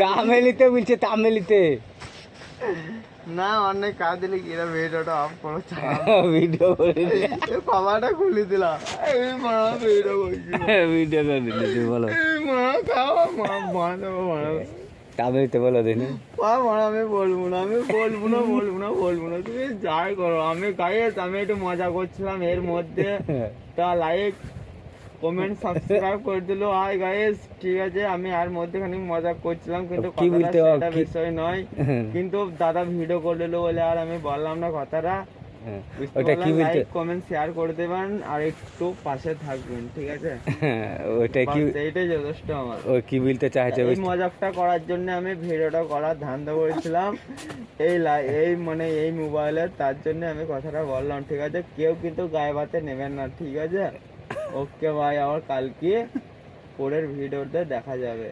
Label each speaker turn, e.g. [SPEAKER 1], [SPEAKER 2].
[SPEAKER 1] তামিলিতে বলছে, তামিলিতে।
[SPEAKER 2] না অনেক কাজ দিলে কি ভিডিওটা অফ করো,
[SPEAKER 1] ভিডিও করে
[SPEAKER 2] কভারটা খুলে দিলাম। এই মা ভিডিও করছি,
[SPEAKER 1] ভিডিও করে দিলে তুই বলো।
[SPEAKER 2] এই মা খাও, মা বানাবো বানাবো।
[SPEAKER 1] তামিলিতে বলো দিনি।
[SPEAKER 2] আমি বলবো না, আমি বলবো না, তুমি যাই করো। আমি গাইস, আমি একটু মজা করছিলাম এর মধ্যে, তা লাইক কমেন্ট সাবস্ক্রাইব করে দিল। হাই গাইস, ঠিক আছে, আমি আর মধ্যেখানে মজা করছিলাম, কিন্তু
[SPEAKER 1] কি
[SPEAKER 2] কথাটা
[SPEAKER 1] বলতে
[SPEAKER 2] সেটা বিষয় নয়। কিন্তু দাদা ভিডিও করে দিল বলে আর আমি বললাম না কথাটা।
[SPEAKER 1] ওটা কি বলতে,
[SPEAKER 2] লাইক কমেন্ট শেয়ার করে দেবেন আর একটু পাশে থাকবেন, ঠিক আছে?
[SPEAKER 1] ওটা কি,
[SPEAKER 2] এইটাই যথেষ্ট আমার।
[SPEAKER 1] ও কি বলতে চাইছে?
[SPEAKER 2] এই মজাকটা করার জন্য আমি ভিডিওটা করার ধান্দা করেছিলাম এই মানে এই মোবাইলে, তার জন্য আমি কথাটা বললাম, ঠিক আছে? কেউ কিন্তু গায়ে বাতে নেবেন না, ঠিক আছে? ওকে ভাই, আবার কালকে পরের ভিডিওতে দেখা যাবে।